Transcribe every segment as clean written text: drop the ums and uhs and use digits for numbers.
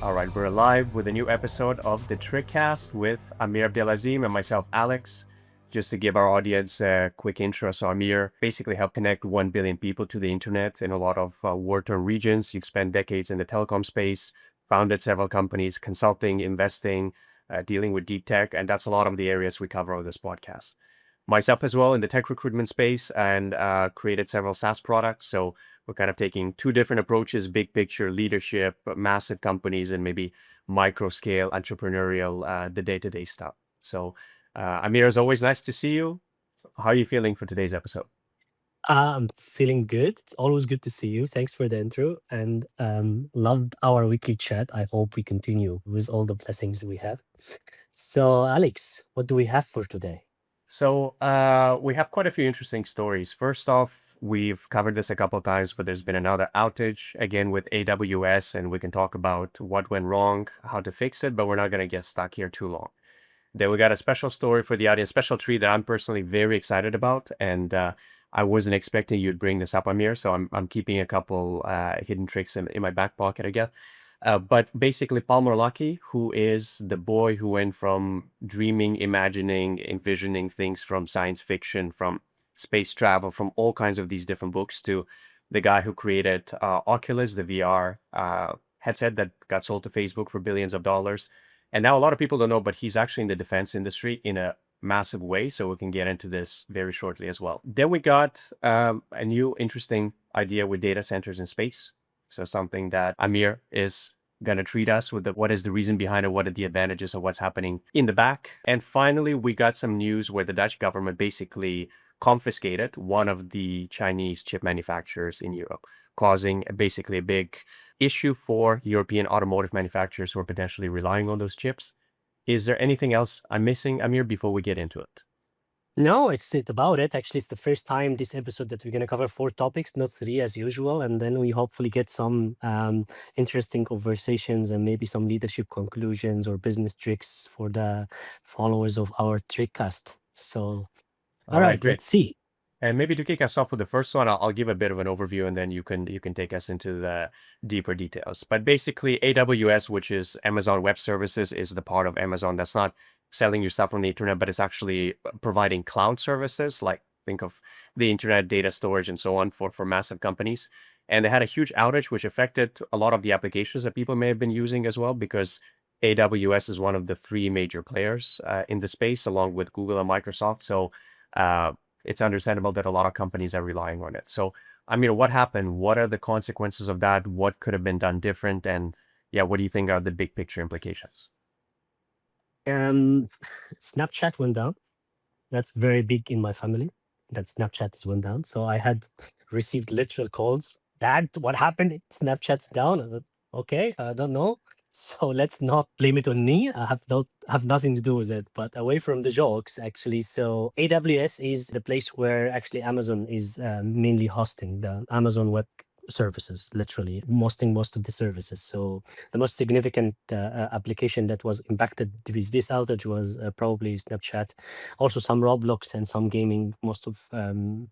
All right, we're live with a new episode of the TrickCast with Amir Abdelazim and myself, Alex. Just to give our audience a quick intro, so Amir basically helped connect 1 billion people to the internet in a lot of war-torn regions. You've spent decades in the telecom space, founded several companies, consulting, investing, dealing with deep tech, and that's a lot of the areas we cover on this podcast. Myself as well in the tech recruitment space and created several SaaS products. So we're kind of taking two different approaches: big picture leadership, massive companies, and maybe micro scale entrepreneurial, the day-to-day stuff. So Amir, it's always nice to see you. How are you feeling for today's episode? I'm feeling good. It's always good to see you. Thanks for the intro and loved our weekly chat. I hope we continue with all the blessings we have. So, Alex, what do we have for today? So we have quite a few interesting stories. First off, we've covered this a couple of times, but there's been another outage again with AWS, and we can talk about what went wrong, how to fix it, but we're not going to get stuck here too long. Then we got a special story for the audience, special treat that I'm personally very excited about, and I wasn't expecting you'd bring this up, Amir. So I'm keeping a couple hidden tricks in my back pocket, I guess. But basically, Palmer Luckey, who is the boy who went from dreaming, imagining, envisioning things from science fiction, from space travel, from all kinds of these different books, to the guy who created Oculus, the VR headset that got sold to Facebook for billions of dollars. And now a lot of people don't know, but he's actually in the defense industry in a massive way. So we can get into this very shortly as well. Then we got a new interesting idea with data centers in space. So something that Amir is going to treat us with what is the reason behind it, what are the advantages of what's happening in the back. And finally, we got some news where the Dutch government basically confiscated one of the Chinese chip manufacturers in Europe, causing basically a big issue for European automotive manufacturers who are potentially relying on those chips. Is there anything else I'm missing, Amir, before we get into it? No, it's it about it. Actually, it's the first time this episode that we're going to cover four topics, not three as usual. And then we hopefully get some interesting conversations and maybe some leadership conclusions or business tricks for the followers of our TrickCast. So, All all right, right, great. let's see. And maybe to kick us off with the first one, I'll give a bit of an overview, and then you can take us into the deeper details. But basically, AWS, which is Amazon Web Services, is the part of Amazon that's not selling your stuff on the internet, but it's actually providing cloud services, like think of the internet, data storage, and so on for massive companies. And they had a huge outage, which affected a lot of the applications that people may have been using as well, because AWS is one of the three major players in the space, along with Google and Microsoft. So uh, it's understandable that a lot of companies are relying on it. So, I mean, what happened? What are the consequences of that? What could have been done different? And yeah, what do you think are the big picture implications? Um, Snapchat went down. That's very big in my family. That Snapchat is went down. So I had received literal calls. Dad, what happened? Snapchat's down. I said, okay, I don't know. So let's not blame it on me. I have nothing to do with it. But away from the jokes, actually, so AWS is the place where actually Amazon is mainly hosting the Amazon Web Services, literally hosting most of the services. So the most significant application that was impacted with this outage was probably Snapchat, also some Roblox and some gaming. Most of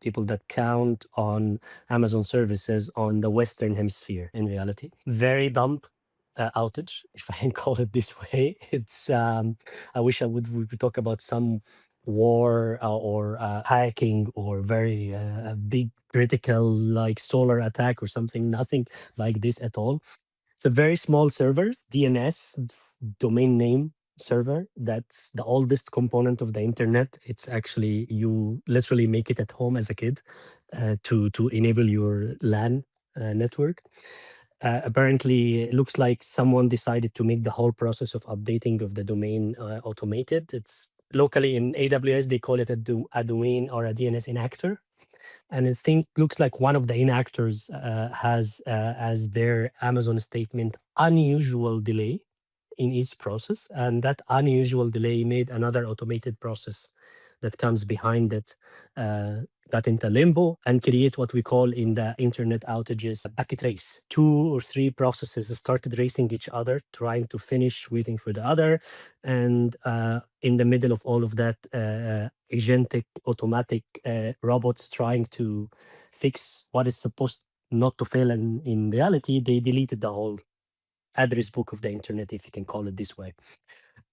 people that count on Amazon services on the Western Hemisphere in reality. Very dumb outage, if I can call it this way. It's I wish we would talk about some war or hacking or very big critical like solar attack or something. Nothing like this at all. It's a very small servers, DNS, domain name server. That's the oldest component of the internet. It's actually you literally make it at home as a kid to enable your LAN network. Apparently, it looks like someone decided to make the whole process of updating of the domain automated. It's locally in AWS they call it a domain or a DNS enactor, and it think looks like one of the enactors has as their Amazon statement unusual delay in each process, and that unusual delay made another automated process that comes behind it got into limbo and create what we call in the internet outages a packet race. Two or three processes started racing each other, trying to finish, waiting for the other, and in the middle of all of that, agentic, automatic robots trying to fix what is supposed not to fail in reality, they deleted the whole address book of the internet, if you can call it this way.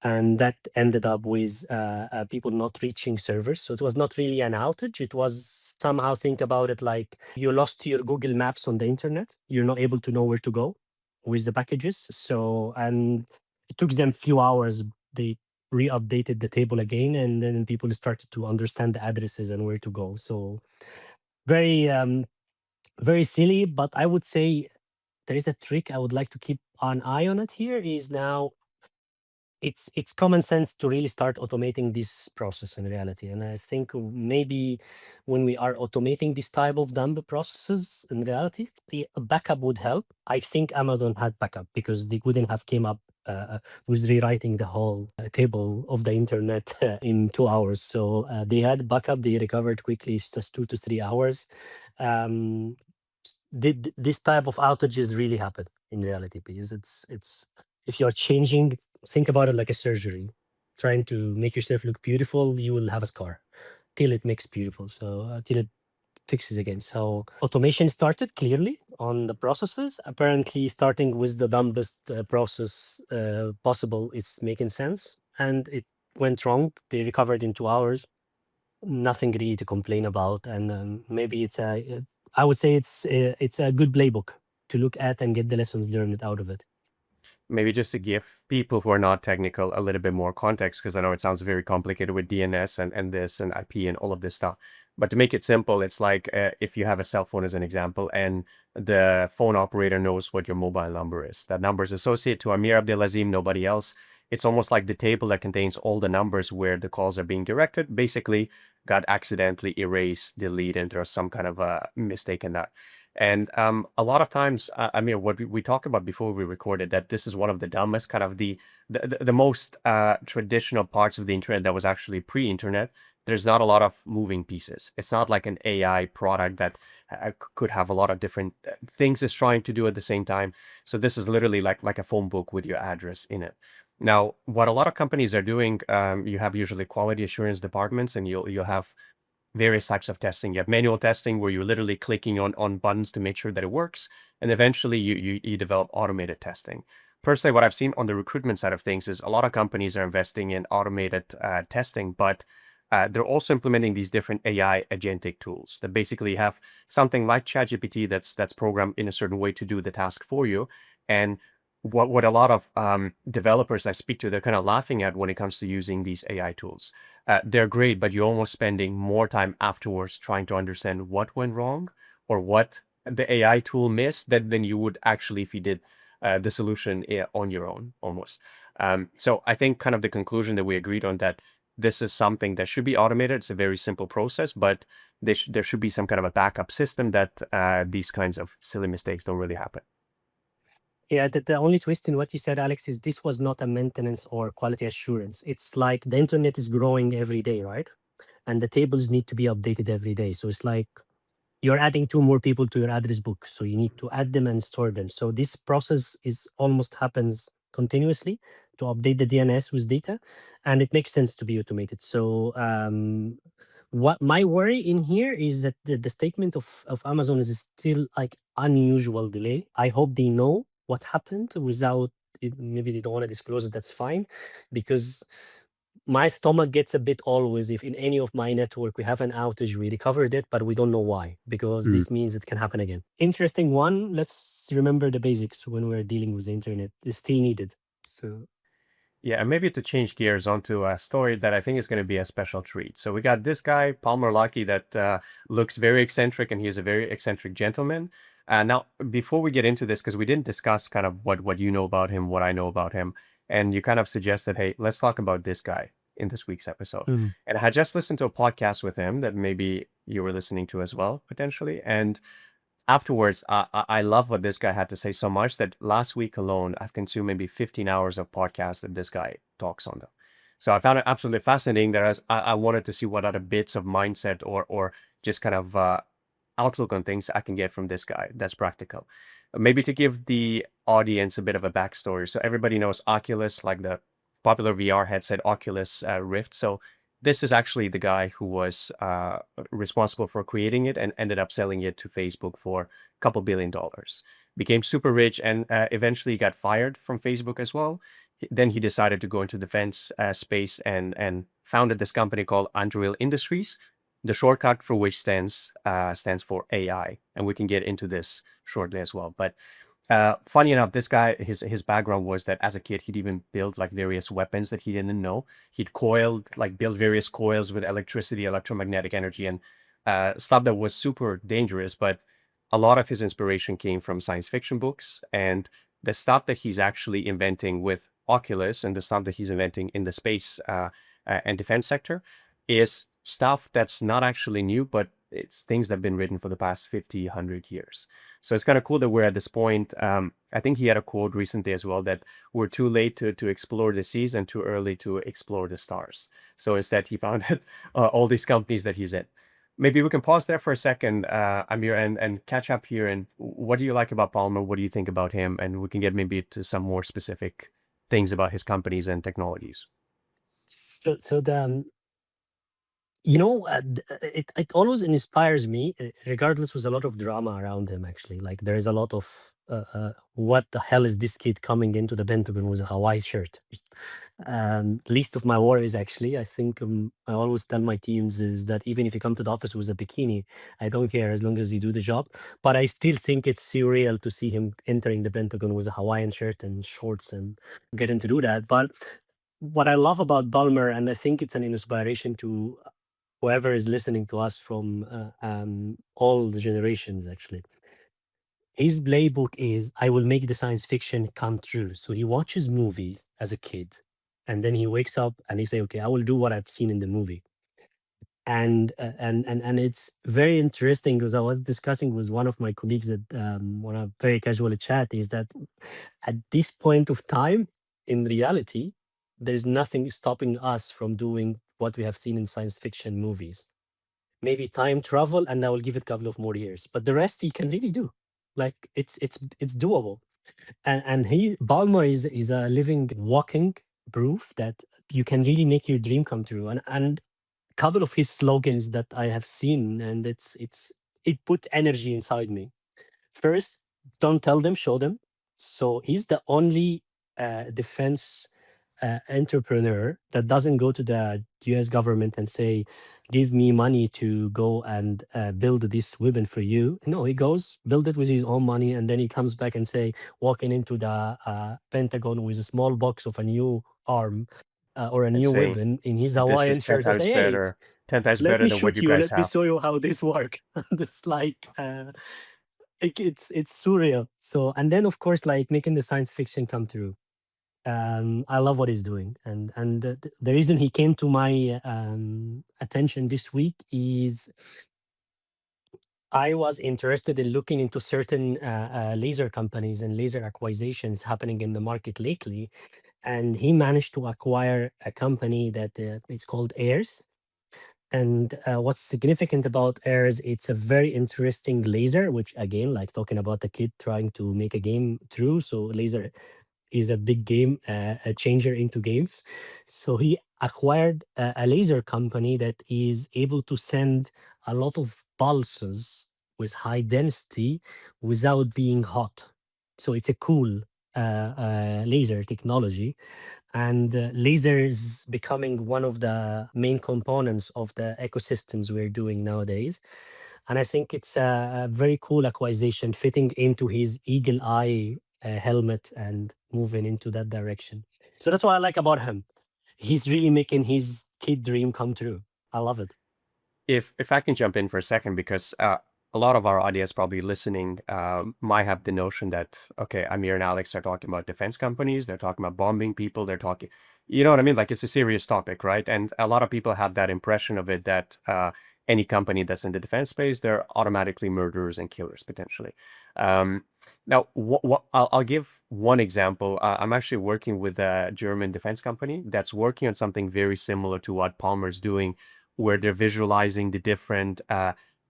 And that ended up with people not reaching servers. So it was not really an outage. It was somehow, think about it like you lost your Google Maps on the internet. You're not able to know where to go with the packages. So, and it took them few hours. They re-updated the table again, and then people started to understand the addresses and where to go. So very, very silly. But I would say there is a trick I would like to keep an eye on it here is now it's common sense to really start automating this process in reality. And I think maybe when we are automating this type of dumb processes in reality, the backup would help. I think Amazon had backup because they wouldn't have came up with rewriting the whole table of the internet in 2 hours. So they had backup. They recovered quickly. It's just 2 to 3 hours. Um, did this type of outages really happen in reality? Because it's if you're changing, think about it like a surgery. Trying to make yourself look beautiful, you will have a scar till it makes beautiful. So till it fixes again. So automation started clearly on the processes. Apparently, starting with the dumbest process possible is making sense, and it went wrong. They recovered in 2 hours. Nothing really to complain about, and maybe it's a. I would say it's a good playbook to look at and get the lessons learned out of it. Maybe just to give people who are not technical a little bit more context, because I know it sounds very complicated with DNS and this and IP and all of this stuff. But to make it simple, it's like if you have a cell phone as an example, and the phone operator knows what your mobile number is. That number is associated to Amir Abdelazim, nobody else. It's almost like the table that contains all the numbers where the calls are being directed, basically got accidentally erased, deleted, and there's some kind of a mistake in that. And a lot of times, I mean, what we talked about before we recorded, that this is one of the dumbest, kind of the most traditional parts of the internet that was actually pre-internet. There's not a lot of moving pieces. It's not like an AI product that could have a lot of different things it's trying to do at the same time. So this is literally like a phone book with your address in it. Now, what a lot of companies are doing, you have usually quality assurance departments, and you'll have various types of testing. You have manual testing where you're literally clicking on buttons to make sure that it works. And eventually you develop automated testing. Personally, what I've seen on the recruitment side of things is a lot of companies are investing in automated testing, but they're also implementing these different AI agentic tools that basically have something like ChatGPT that's programmed in a certain way to do the task for you. And what a lot of developers I speak to, they're kind of laughing at when it comes to using these AI tools. They're great, but you're almost spending more time afterwards trying to understand what went wrong or what the AI tool missed than you would actually if you did the solution on your own, almost. So I think kind of the conclusion that we agreed on, that this is something that should be automated. It's a very simple process, but there should be some kind of a backup system that these kinds of silly mistakes don't really happen. Yeah, the only twist in what you said, Alex, is this was not a maintenance or quality assurance. It's like the internet is growing every day, right? And the tables need to be updated every day. So it's like you're adding two more people to your address book. So you need to add them and store them. So this process is almost happens continuously to update the DNS with data, and it makes sense to be automated. So what my worry in here is that the statement of Amazon is still like unusual delay. I hope they know what happened without maybe they don't want to disclose it. That's fine, because my stomach gets a bit always if in any of my network we have an outage, we recovered it, but we don't know why, because this means it can happen again. Interesting one. Let's remember the basics when we're dealing with the internet. It's still needed. So Yeah, and maybe to change gears onto a story that I think is going to be a special treat. So we got this guy, Palmer Luckey, that looks very eccentric, and he is a very eccentric gentleman. Now, before we get into this, because we didn't discuss kind of what you know about him, what I know about him, and you kind of suggested, hey, let's talk about this guy in this week's episode. mm, And I had just listened to a podcast with him that maybe you were listening to as well, potentially. And afterwards, I love what this guy had to say so much that last week alone, I've consumed maybe 15 hours of podcasts that this guy talks on them. So I found it absolutely fascinating that I wanted to see what other bits of mindset or just kind of outlook on things I can get from this guy that's practical. Maybe to give the audience a bit of a backstory. So everybody knows Oculus, like the popular VR headset Oculus Rift. So this is actually the guy who was responsible for creating it and ended up selling it to Facebook for a couple $1 billion. became super rich, and eventually got fired from Facebook as well. Then he decided to go into defense space and founded this company called Anduril Industries, the shortcut for which stands for AI, and we can get into this shortly as well. But funny enough, this guy, his background was that as a kid, he'd even build like various weapons that he didn't know. He'd build various coils with electricity, electromagnetic energy, and stuff that was super dangerous. But a lot of his inspiration came from science fiction books, and the stuff that he's actually inventing with Oculus and the stuff that he's inventing in the space and defense sector is stuff that's not actually new, but it's things that have been written for the past 50, 100 years. So it's kind of cool that we're at this point. I think he had a quote recently as well that we're too late to explore the seas and too early to explore the stars. So instead, he founded all these companies that he's in. Maybe we can pause there for a second, Amir, and catch up here. And what do you like about Palmer? What do you think about him? And we can get maybe to some more specific things about his companies and technologies. So the it always inspires me, regardless, with a lot of drama around him. Actually, like there is a lot of what the hell is this kid coming into the Pentagon with a Hawaii shirt? Least of my worries, actually. I think I always tell my teams is that even if you come to the office with a bikini, I don't care as long as you do the job. But I still think it's surreal to see him entering the Pentagon with a Hawaiian shirt and shorts and getting to do that. But what I love about Balmer, and I think it's an inspiration to whoever is listening to us from all the generations, actually. His playbook is I will make the science fiction come true. So he watches movies as a kid, and then he wakes up and he say, okay, I will do what I've seen in the movie. And it's very interesting because I was discussing with one of my colleagues that on a very casual chat is that at this point of time, in reality, there's nothing stopping us from doing what we have seen in science fiction movies. Maybe time travel, and I will give it a couple of more years. But the rest he can really do. Like it's doable. And he Balmer is a living, walking proof that you can really make your dream come true. And a couple of his slogans that I have seen, and it put energy inside me. First, don't tell them, show them. So he's the only defense entrepreneur that doesn't go to the US government and say, give me money to go and build this weapon for you. No, he goes, build it with his own money, and then he comes back and say, walking into the Pentagon with a small box of a new arm or a And new say, weapon in his this is Hawaiian 10 shirt and times say, hey, better, 10 times let better me than what shoot you you. guys Let me have. show you how this work. It's like it's surreal. So and then of course like making the science fiction come true. I love what he's doing, and the reason he came to my attention this week is I was interested in looking into certain laser companies and laser acquisitions happening in the market lately, and he managed to acquire a company that is called Airs. And what's significant about Airs, it's a very interesting laser, which again, like talking about a kid trying to make a game true. So laser is a big game a changer into games. So he acquired a laser company that is able to send a lot of pulses with high density without being hot. So it's a cool laser technology, and laser is becoming one of the main components of the ecosystems we're doing nowadays. And I think it's a very cool acquisition fitting into his eagle eye helmet and moving into that direction. So that's what I like about him. He's really making his kid dream come true. I love it. If I can jump in for a second, because a lot of our audience probably listening might have the notion that, okay, Amir and Alex are talking about defense companies, they're talking about bombing people, they're talking, you know what I mean? Like it's a serious topic, right? And a lot of people have that impression of it that any company that's in the defense space, they're automatically murderers and killers potentially. Um, Now, I'll give one example. I'm actually working with a German defense company that's working on something very similar to what Palmer's doing, where they're visualizing the different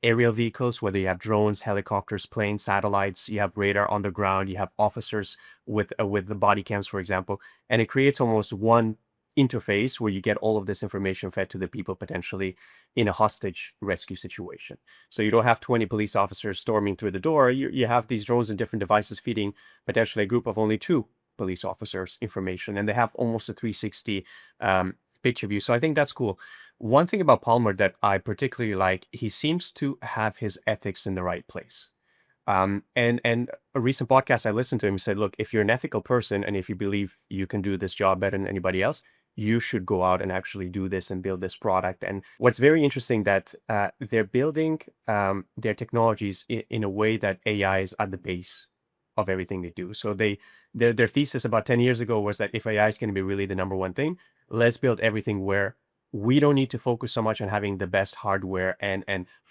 aerial vehicles, whether you have drones, helicopters, planes, satellites, you have radar on the ground, you have officers with the body cams, for example, and it creates almost one interface where you get all of this information fed to the people potentially in a hostage rescue situation. So you don't have 20 police officers storming through the door. You have these drones and different devices feeding potentially a group of only two police officers information, and they have almost a 360 picture view. So I think that's cool. One thing about Palmer that I particularly like, he seems to have his ethics in the right place. And a recent podcast I listened to him said, look, if you're an ethical person and if you believe you can do this job better than anybody else, you should go out and actually do this and build this product. And what's very interesting that they're building their technologies in a way that AI is at the base of everything they do. So their thesis about 10 years ago was that if AI is going to be really the number one thing, let's build everything where we don't need to focus so much on having the best hardware and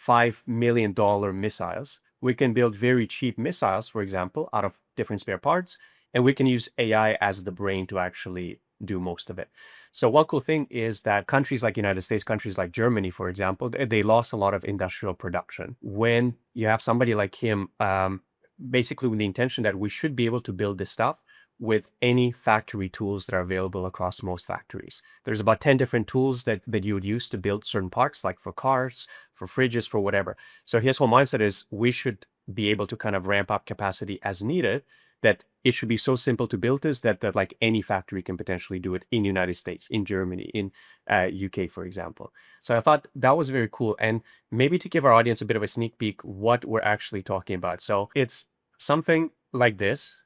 $5 million missiles. We can build very cheap missiles, for example, out of different spare parts, and we can use AI as the brain to actually do most of it. So one cool thing is that countries like United States, countries like Germany, for example, they lost a lot of industrial production. When you have somebody like him, basically with the intention that we should be able to build this stuff with any factory tools that are available across most factories. There's about 10 different tools that you would use to build certain parts, like for cars, for fridges, for whatever. So his whole mindset is we should be able to kind of ramp up capacity as needed, that it should be so simple to build this that like any factory can potentially do it in the United States, in Germany, in UK, for example. So I thought that was very cool. And maybe to give our audience a bit of a sneak peek what we're actually talking about. So it's something like this,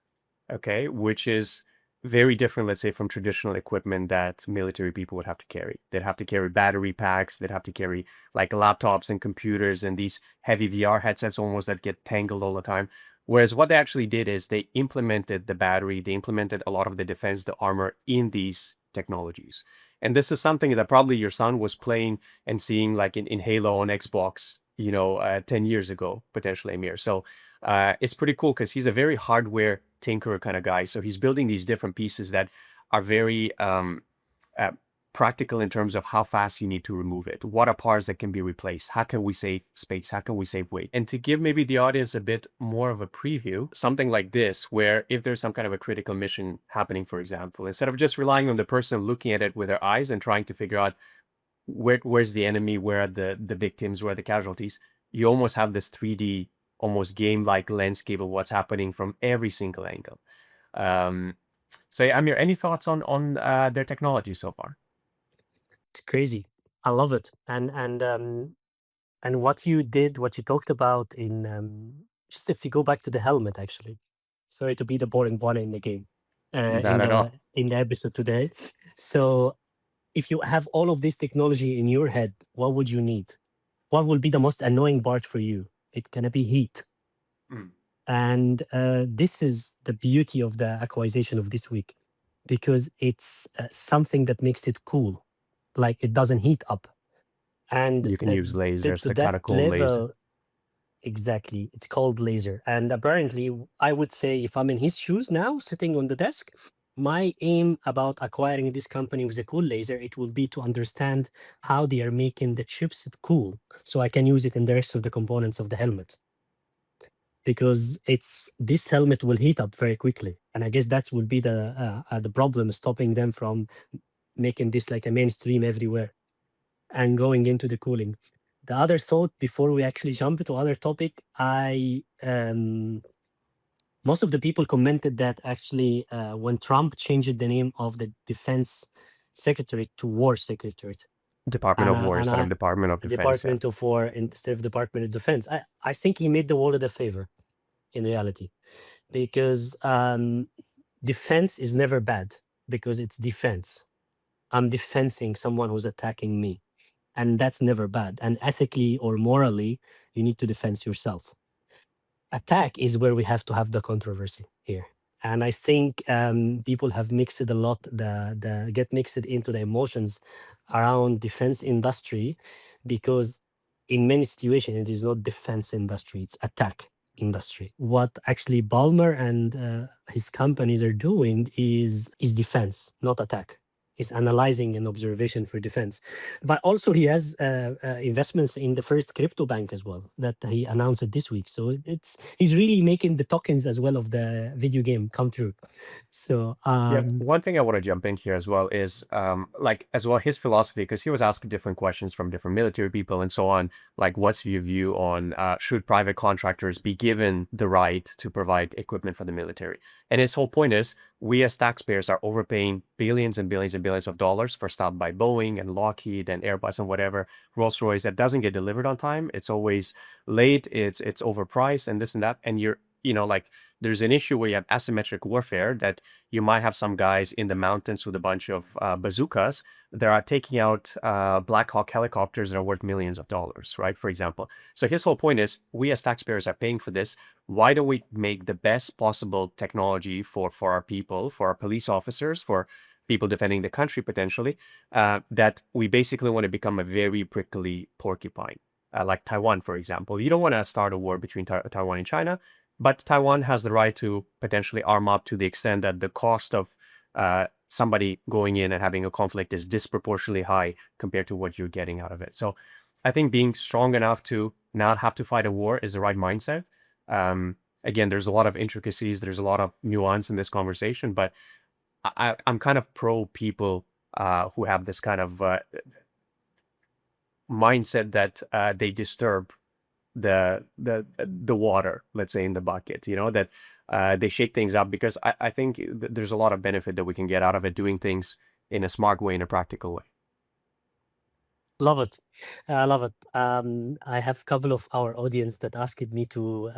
okay, which is very different, let's say, from traditional equipment that military people would have to carry. They'd have to carry battery packs, they'd have to carry like laptops and computers and these heavy VR headsets almost that get tangled all the time. Whereas what they actually did is they implemented the battery, they implemented a lot of the defense, the armor in these technologies. And this is something that probably your son was playing and seeing like in Halo on Xbox, 10 years ago, potentially, Amir. So it's pretty cool because he's a very hardware tinkerer kind of guy. So he's building these different pieces that are very uh, practical in terms of how fast you need to remove it. What are parts that can be replaced? How can we save space? How can we save weight? And to give maybe the audience a bit more of a preview, something like this, where if there's some kind of a critical mission happening, for example, instead of just relying on the person looking at it with their eyes and trying to figure out where's the enemy, where are the victims, where are the casualties, you almost have this 3D, almost game-like landscape of what's happening from every single angle. So Amir, any thoughts on their technology so far? It's crazy. I love it. And what you did, what you talked about in just if you go back to the helmet, actually. Sorry to be the boring one in the game, Not at all. in the episode today. So if you have all of this technology in your head, what would you need? What will be the most annoying part for you? It's gonna be heat. Mm. And this is the beauty of the acquisition of this week, because it's something that makes it cool, like it doesn't heat up. And You can use lasers to to kind that of cool laser. level, exactly, it's called laser. And apparently, I would say if I'm in his shoes now, sitting on the desk, my aim about acquiring this company with a cool laser, it will be to understand how they are making the chipset cool, so I can use it in the rest of the components of the helmet, because it's this helmet will heat up very quickly, and I guess that will be the problem stopping them from making this like a mainstream everywhere and going into the cooling. The other thought before we actually jump into other topic, I most of the people commented that actually when Trump changed the name of the defense secretary to war secretary, Department of War and instead of I Department of Defense, yeah. Department of War instead of Department of Defense, I think he made the world a favor in reality, because defense is never bad because it's defense. I'm defending someone who's attacking me, and that's never bad. And ethically or morally, you need to defend yourself. Attack is where we have to have the controversy here. And I think people have mixed it a lot, the get mixed into the emotions around defense industry, because in many situations it is not defense industry, it's attack industry. What actually Balmer and his companies are doing is defense, not attack. He's analyzing an observation for defense. But also he has investments in the first crypto bank as well that he announced this week. So he's really making the tokens as well of the video game come true. So Yeah, one thing I want to jump in here as well is like as well his philosophy, because he was asking different questions from different military people and so on. Like, what's your view on should private contractors be given the right to provide equipment for the military? And his whole point is we as taxpayers are overpaying billions and billions and billions of dollars for stuff by Boeing and Lockheed and Airbus and whatever, Rolls-Royce, that doesn't get delivered on time. It's always late. It's overpriced and this and that. And like there's an issue where you have asymmetric warfare that you might have some guys in the mountains with a bunch of bazookas that are taking out Black Hawk helicopters that are worth millions of dollars, right? For example. So his whole point is we as taxpayers are paying for this. Why don't we make the best possible technology for our people, for our police officers, for people defending the country potentially, that we basically want to become a very prickly porcupine, like Taiwan, for example. You don't want to start a war between Taiwan and China. But Taiwan has the right to potentially arm up to the extent that the cost of somebody going in and having a conflict is disproportionately high compared to what you're getting out of it. So I think being strong enough to not have to fight a war is the right mindset. Again, there's a lot of intricacies, there's a lot of nuance in this conversation, but I'm kind of pro people who have this kind of mindset that they disturb the water, let's say, in the bucket, that they shake things up, because I think there's a lot of benefit that we can get out of it, doing things in a smart way, in a practical way. love it. I love it. I have a couple of our audience that asked me to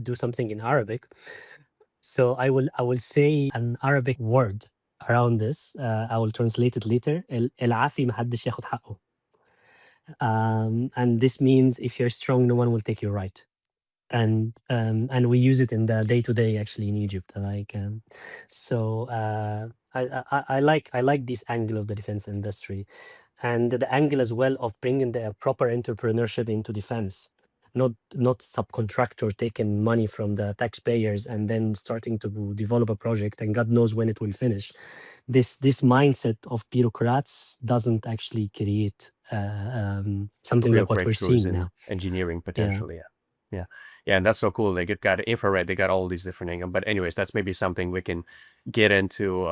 do something in Arabic. So I will say an Arabic word around this. I will translate it later. العافي محدش ياخد حقه. And this means if you're strong, no one will take your right. And we use it in the day to day actually in Egypt. So I like this angle of the defense industry, and the angle as well of bringing the proper entrepreneurship into defense, not subcontractor taking money from the taxpayers and then starting to develop a project and God knows when it will finish. This mindset of bureaucrats doesn't actually create something Real like what we're breakthroughs seeing in now. engineering Yeah. potentially. Yeah, and that's so cool. They got infrared, they got all these different angles. But anyways, that's maybe something we can get into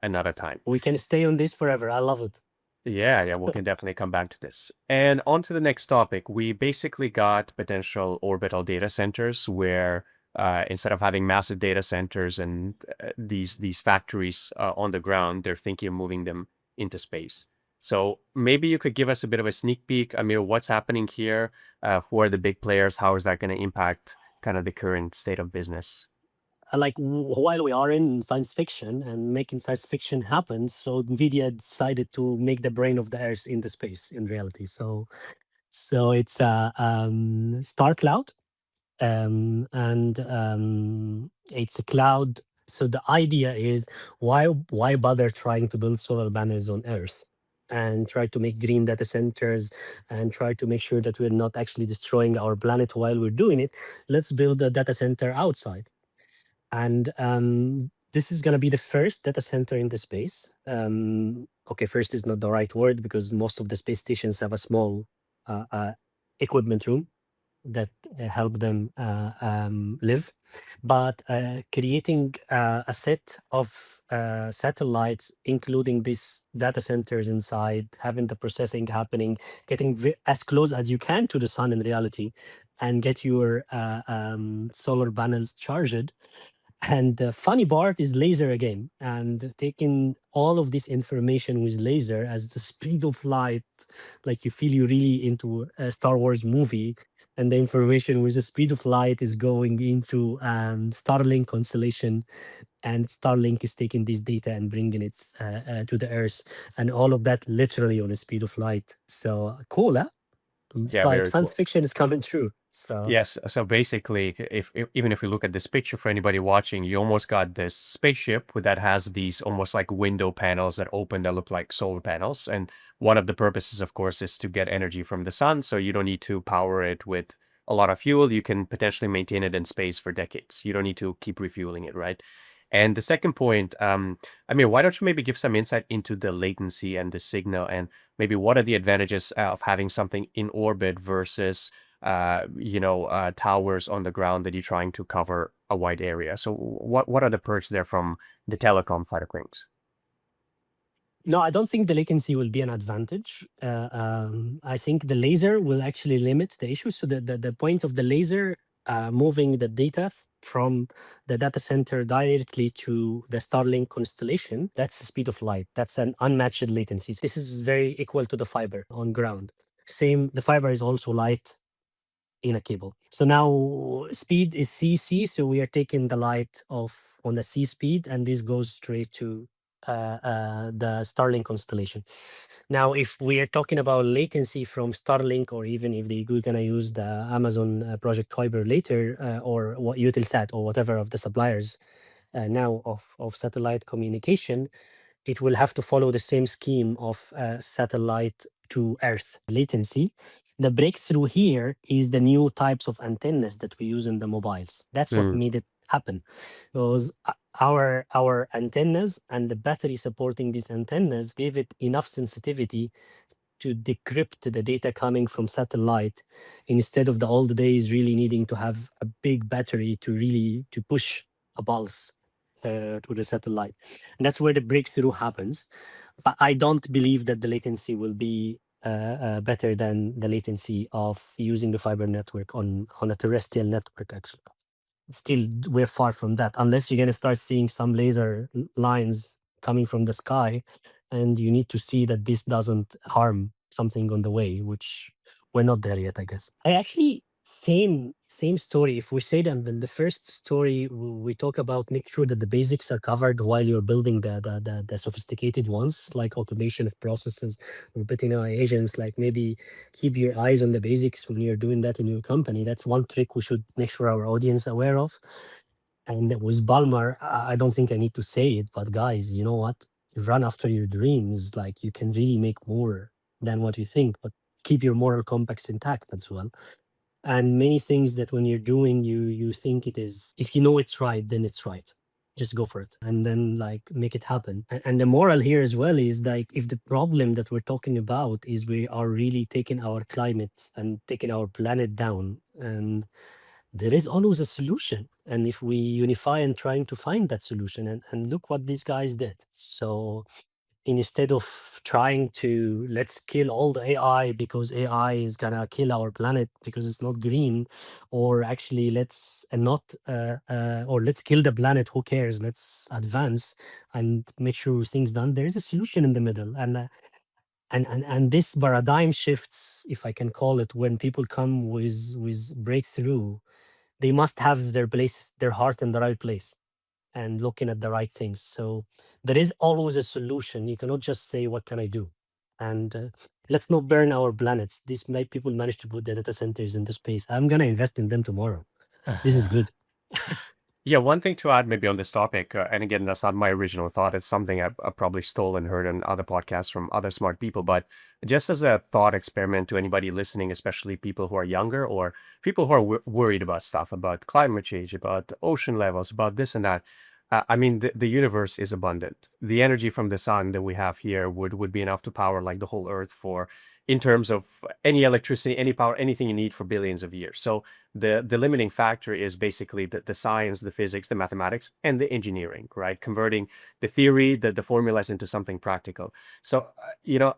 another time. We can stay on this forever. I love it. Yeah, we can definitely come back to this. And on to the next topic. We basically got potential orbital data centers where instead of having massive data centers and these factories on the ground, they're thinking of moving them into space. So maybe you could give us a bit of a sneak peek, Amir, what's happening here? Who are the big players? How is that going to impact kind of the current state of business? While we are in science fiction and making science fiction happen, so Nvidia decided to make the brain of the Earth in the space in reality. So it's Star Cloud, and it's a cloud. So the idea is why bother trying to build solar panels on Earth and try to make green data centers and try to make sure that we're not actually destroying our planet while we're doing it. Let's build a data center outside. And this is going to be the first data center in the space. Okay, first is not the right word because most of the space stations have a small equipment room that help them live. But creating a set of satellites, including these data centers inside, having the processing happening, getting as close as you can to the sun in reality, and get your solar panels charged. And the funny part is laser again, and taking all of this information with laser as the speed of light, like you feel you're really into a Star Wars movie, and the information with the speed of light is going into Starlink constellation, and Starlink is taking this data and bringing it to the Earth, and all of that literally on the speed of light. So cool, huh? Yeah, Like very science cool. fiction is coming true. So Yes. So basically, even if we look at this picture for anybody watching, you almost got this spaceship that has these almost like window panels that open that look like solar panels. And one of the purposes, of course, is to get energy from the sun. So you don't need to power it with a lot of fuel. You can potentially maintain it in space for decades. You don't need to keep refueling it, right? And the second point, I mean, why don't you maybe give some insight into the latency and the signal, and maybe what are the advantages of having something in orbit versus, towers on the ground that you're trying to cover a wide area? So what are the perks there from the telecom side of things? No, I don't think the latency will be an advantage. I think the laser will actually limit the issue. So the point of the laser moving the data from the data center directly to the Starlink constellation, that's the speed of light. That's an unmatched latency. This is very equal to the fiber on ground. Same, the fiber is also light in a cable. So now speed is CC, so we are taking the light off on the C speed, and this goes straight to the Starlink constellation. Now, if we are talking about latency from Starlink, or even if we're gonna use the Amazon Project Kuiper later, or what Eutelsat or whatever of the suppliers now of satellite communication, it will have to follow the same scheme of satellite to Earth latency. The breakthrough here is the new types of antennas that we use in the mobiles. That's what Mm, made it happen. Because our antennas and the battery supporting these antennas gave it enough sensitivity to decrypt the data coming from satellite, instead of the old days really needing to have a big battery to really to push a pulse to the satellite. And that's where the breakthrough happens. But I don't believe that the latency will be better than the latency of using the fiber network on a terrestrial network, actually. Still, we're far from that, unless you're going to start seeing some laser lines coming from the sky, and you need to see that this doesn't harm something on the way, which we're not there yet, I guess. I actually, same story. If we say that, then the first story we talk about, make sure that the basics are covered while you're building the sophisticated ones, like automation of processes, repeating our agents, like maybe keep your eyes on the basics when you're doing that in your company. That's one trick we should make sure our audience aware of. And with Balmer, I don't think I need to say it, but guys, you know what? Run after your dreams. Like, you can really make more than what you think, but keep your moral complex intact as well. And many things that when you're doing, you think it is, if you know it's right, then it's right. Just go for it, and then like make it happen. And the moral here as well is like, if the problem that we're talking about is we are really taking our climate and taking our planet down, and there is always a solution. And if we unify and trying to find that solution, and look what these guys did. So instead of trying to let's kill all the AI because AI is gonna kill our planet because it's not green, or actually let's not or let's kill the planet, who cares, let's advance and make sure things done. There is a solution in the middle. And this paradigm shifts, if I can call it, when people come with breakthrough, they must have their place, their heart in the right place, and looking at the right things. So there is always a solution. You cannot just say, "What can I do?" And let's not burn our planets. These people managed to put the data centers into space. I'm gonna invest in them tomorrow. This is good. Yeah, one thing to add maybe on this topic, and again, that's not my original thought. It's something I've probably stole and heard on other podcasts from other smart people. But just as a thought experiment to anybody listening, especially people who are younger or people who are worried about stuff, about climate change, about ocean levels, about this and that. I mean, the universe is abundant. The energy from the sun that we have here would be enough to power like the whole Earth for, in terms of any electricity, any power, anything you need for billions of years. So the limiting factor is basically the science, the physics, the mathematics, and the engineering, right? Converting the theory, the formulas into something practical. So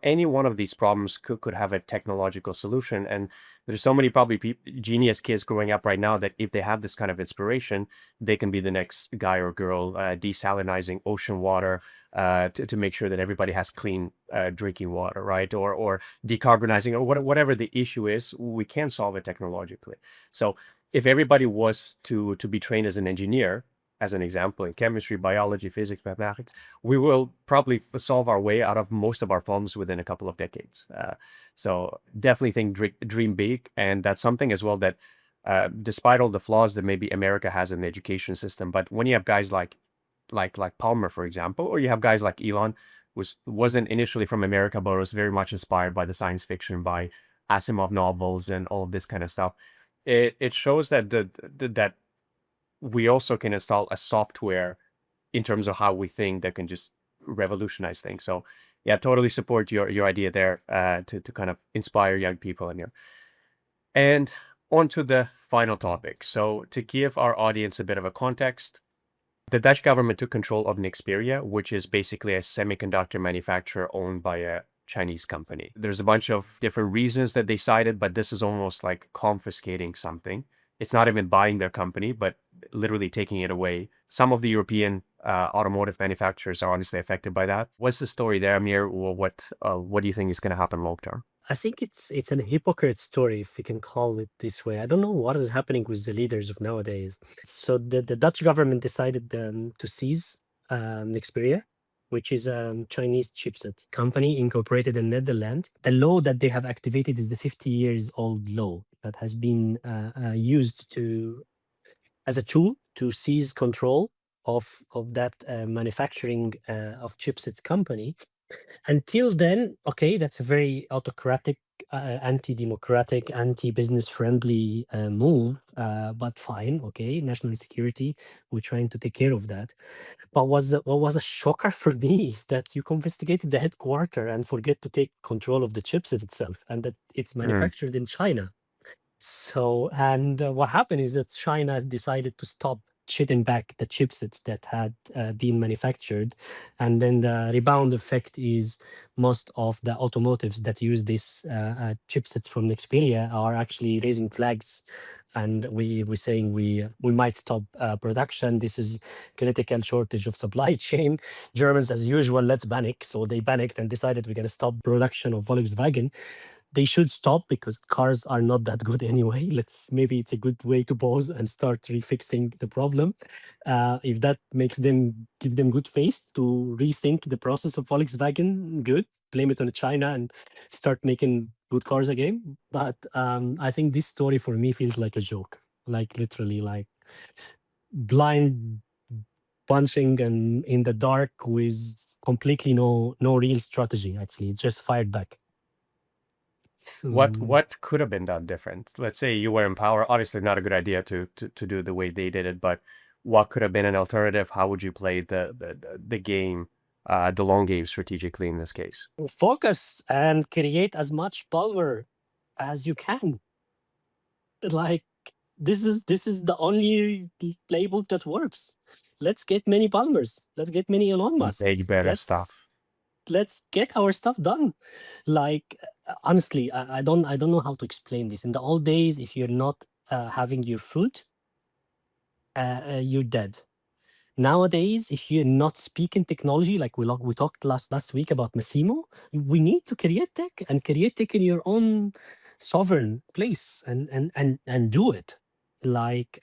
any one of these problems could have a technological solution. And there's so many probably genius kids growing up right now that if they have this kind of inspiration, they can be the next guy or girl desalinizing ocean water to make sure that everybody has clean drinking water, right? Or decarbonizing, or whatever the issue is, we can solve it technologically. So if everybody was to be trained as an engineer, as an example, in chemistry, biology, physics, mathematics, we will probably solve our way out of most of our problems within a couple of decades. So definitely think dream big, and that's something as well that, despite all the flaws that maybe America has in the education system, but when you have guys like Palmer, for example, or you have guys like Elon, wasn't initially from America, but was very much inspired by the science fiction, by Asimov novels and all of this kind of stuff. It shows that that we also can install a software in terms of how we think that can just revolutionize things. So yeah, totally support your idea there, to kind of inspire young people in here. And on to the final topic. So to give our audience a bit of a context, the Dutch government took control of Nexperia, which is basically a semiconductor manufacturer owned by a Chinese company. There's a bunch of different reasons that they cited, but this is almost like confiscating something. It's not even buying their company, but literally taking it away. Some of the European automotive manufacturers are honestly affected by that. What's the story there, Amir? Or what do you think is going to happen long term? I think it's an hypocrite story, if you can call it this way. I don't know what is happening with the leaders of nowadays. So the Dutch government decided to seize Nexperia, which is a Chinese chipset company incorporated in Netherlands. The law that they have activated is the 50 years old law that has been used to as a tool to seize control of that manufacturing of chipsets company. Until then, okay, that's a very autocratic, anti-democratic, anti-business friendly move. But fine, okay, national security, we're trying to take care of that. But what was a shocker for me is that you confiscated the headquarter and forget to take control of the chipset itself, and that it's Mm. manufactured in China. So, and what happened is that China has decided to stop shitting back the chipsets that had been manufactured. And then the rebound effect is most of the automotives that use these chipsets from Nexperia are actually raising flags. And we're saying we might stop production. This is critical shortage of supply chain. Germans, as usual, let's panic. So they panicked and decided we're going to stop production of Volkswagen. They should stop because cars are not that good anyway. Maybe it's a good way to pause and start refixing the problem. If that gives them good face to rethink the process of Volkswagen, good. Blame it on China and start making good cars again. But I think this story for me feels like a joke, like literally like blind punching and in the dark with completely no real strategy. Actually, it just fired back. What So, what could have been done different? Let's say you were in power. Obviously, not a good idea to do the way they did it, but what could have been an alternative? How would you play the game, the long game strategically in this case? focus and create as much power as you can. Like this is the only playbook that works. Let's get many Palmers. Let's get many Elon Make Musks. better stuff. Let's get our stuff done. Like honestly, I don't know how to explain this. In the old days, if you're not having your food, you're dead. Nowadays, if you're not speaking technology, like we talked last week about Massimo, we need to create tech and create tech in your own sovereign place and do it. Like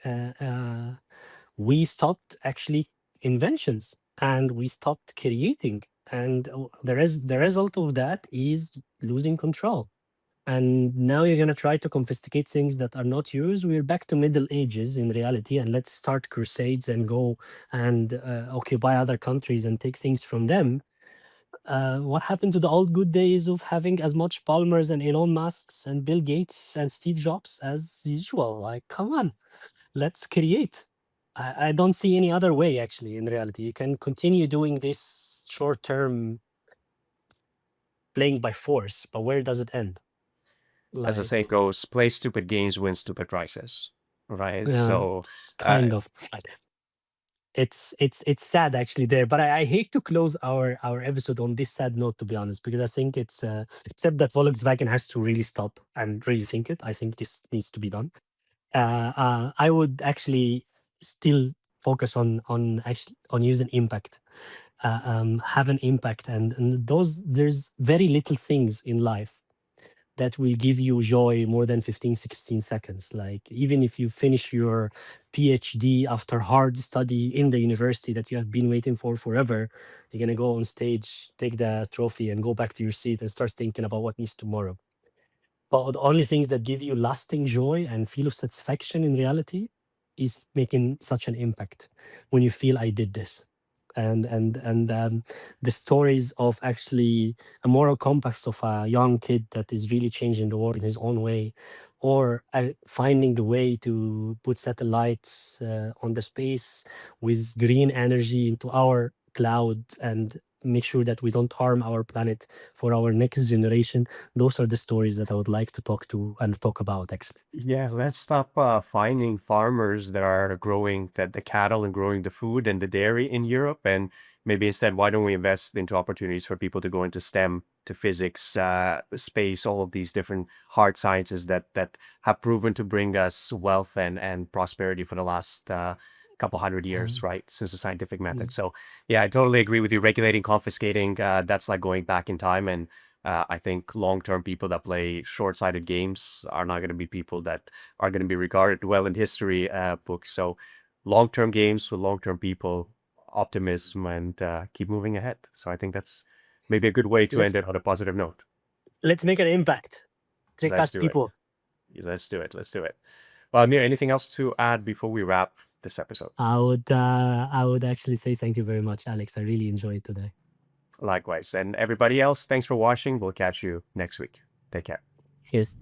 we stopped actually inventions and we stopped creating, and the result of that is losing control. And now you're going to try to confiscate things that are not yours. We're back to Middle Ages in reality, and let's start crusades and go and occupy other countries and take things from them. What happened to the old good days of having as much Palmers and Elon Musks and Bill Gates and Steve Jobs as usual? Like, come on, let's create. I don't see any other way, actually, in reality. You can continue doing this short term playing by force, but where does it end? As the saying Like, goes, play stupid games, win stupid prizes, right? yeah, So, it's uh, kind of like it's sad actually there, but I hate to close our episode on this sad note, to be honest, because I think it's except that Volkswagen has to really stop and rethink it. I think this needs to be done. I would actually still focus on actually on using impact, have an impact, and those there's very little things in life that will give you joy more than 15, 16 seconds. Like even if you finish your PhD after hard study in the university that you have been waiting for forever, you're gonna go on stage, take the trophy, and go back to your seat and start thinking about what needs tomorrow. But the only things that give you lasting joy and feel of satisfaction in reality is making such an impact when you feel I did this. And the stories of actually a moral compass of a young kid that is really changing the world in his own way, or finding a way to put satellites on the space with green energy into our cloud and make sure that we don't harm our planet for our next generation. Those are the stories that I would like to talk about, actually. Yeah, let's stop finding farmers that are growing the cattle and growing the food and the dairy in Europe, and maybe instead, why don't we invest into opportunities for people to go into STEM, to physics, space, all of these different hard sciences that have proven to bring us wealth and prosperity for the last couple hundred years, right, since the scientific method. So, yeah, I totally agree with you. Regulating, confiscating, that's like going back in time, and I think long-term people that play short-sighted games are not going to be people that are going to be regarded well in history books. So long-term games with long-term people, optimism, and keep moving ahead. So I think that's maybe a good way to let's end it on a positive note. let's make an impact. Let's TrickCast do it. people. Let's do it. Let's do it. Well, Amir, anything else to add before we wrap this episode? I would actually say thank you very much, Alex. I really enjoyed today. Likewise. And everybody else, thanks for watching. We'll catch you next week. Take care. Here's